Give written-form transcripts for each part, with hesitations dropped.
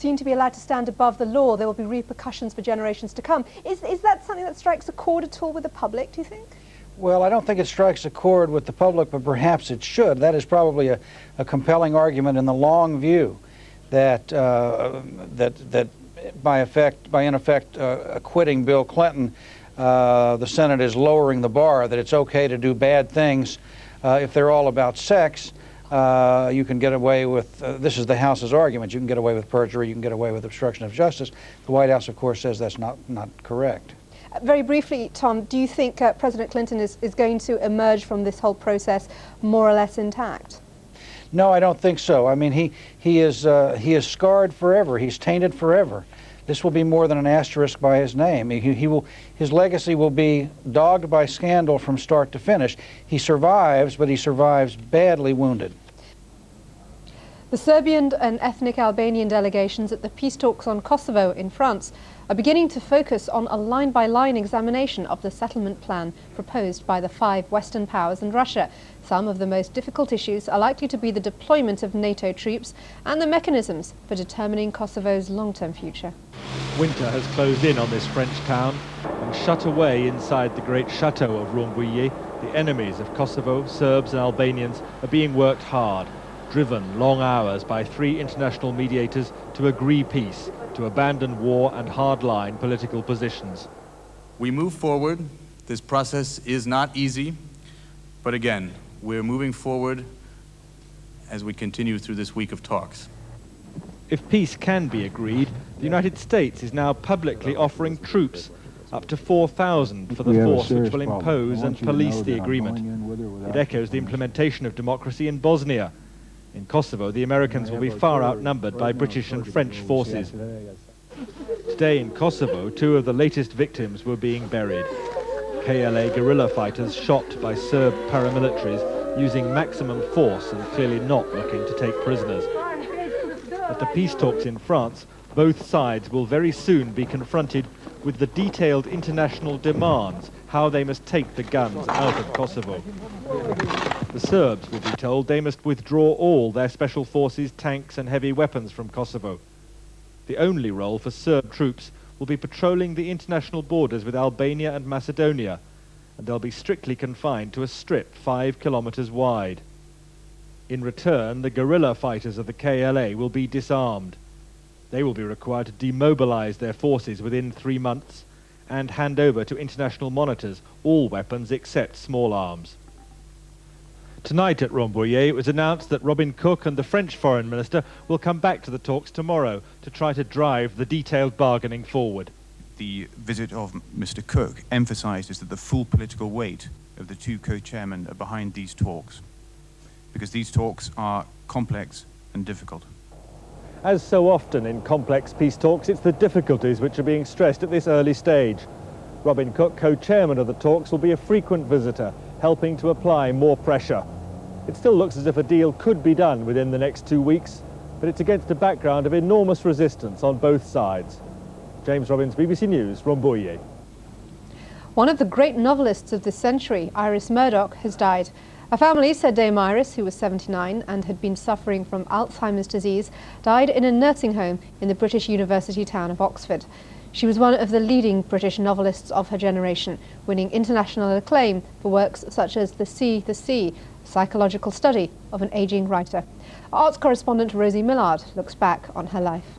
Seem to be allowed to stand above the law. There will be repercussions for generations to come. Is that something that strikes a chord at all with the public, do you think? Well, I don't think it strikes a chord with the public, but perhaps it should. That is probably a compelling argument in the long view that by in effect acquitting Bill Clinton, the Senate is lowering the bar, that it's okay to do bad things if they're all about sex. You can get away with, this is the House's argument, you can get away with perjury, you can get away with obstruction of justice. The White House, of course, says that's not correct. Very briefly, Tom, do you think President Clinton is going to emerge from this whole process more or less intact? No, I don't think so. I mean, he is scarred forever. He's tainted forever. This will be more than an asterisk by his name. His legacy will be dogged by scandal from start to finish. He survives, but he survives badly wounded. The Serbian and ethnic Albanian delegations at the peace talks on Kosovo in France are beginning to focus on a line-by-line examination of the settlement plan proposed by the 5 Western powers and Russia. Some of the most difficult issues are likely to be the deployment of NATO troops and the mechanisms for determining Kosovo's long-term future. Winter has closed in on this French town, and shut away inside the great chateau of Rambouillet, the enemies of Kosovo, Serbs and Albanians, are being worked hard, driven long hours by 3 international mediators to agree peace, to abandon war and hardline political positions. We move forward. This process is not easy, but again, we're moving forward as we continue through this week of talks. If peace can be agreed, the United States is now publicly offering troops, up to 4,000 for the force which will impose and police the agreement. It echoes the implementation of democracy in Bosnia. In Kosovo, the Americans will be far outnumbered by British and French forces. Today in Kosovo, 2 of the latest victims were being buried. KLA guerrilla fighters shot by Serb paramilitaries using maximum force and clearly not looking to take prisoners. At the peace talks in France, both sides will very soon be confronted with the detailed international demands, how they must take the guns out of Kosovo. The Serbs will be told they must withdraw all their special forces, tanks and heavy weapons from Kosovo. The only role for Serb troops will be patrolling the international borders with Albania and Macedonia, and they'll be strictly confined to a strip 5 kilometers wide. In return, the guerrilla fighters of the KLA will be disarmed. They will be required to demobilize their forces within 3 months and hand over to international monitors all weapons except small arms. Tonight at Rambouillet, it was announced that Robin Cook and the French Foreign Minister will come back to the talks tomorrow to try to drive the detailed bargaining forward. The visit of Mr. Cook emphasises that the full political weight of the 2 co-chairmen are behind these talks, because these talks are complex and difficult. As so often in complex peace talks, it's the difficulties which are being stressed at this early stage. Robin Cook, co-chairman of the talks, will be a frequent visitor, helping to apply more pressure. It still looks as if a deal could be done within the next 2 weeks, but it's against a background of enormous resistance on both sides. James Robbins, BBC News, Rambouillet. One of the great novelists of this century, Iris Murdoch, has died. Her family said Dame Iris, who was 79 and had been suffering from Alzheimer's disease, died in a nursing home in the British university town of Oxford. She was one of the leading British novelists of her generation, winning international acclaim for works such as The Sea, a psychological study of an ageing writer. Arts correspondent Rosie Millard looks back on her life.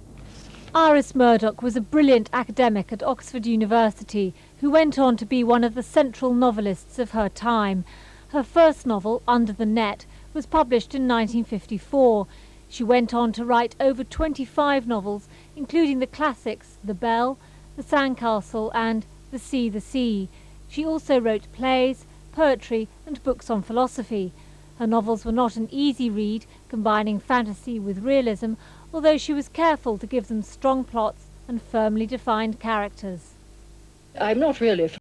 Iris Murdoch was a brilliant academic at Oxford University who went on to be one of the central novelists of her time. Her first novel, Under the Net, was published in 1954. She went on to write over 25 novels, including the classics The Bell, The Sandcastle and The Sea. She also wrote plays, poetry and books on philosophy. Her novels were not an easy read, combining fantasy with realism, although she was careful to give them strong plots and firmly defined characters. I'm not really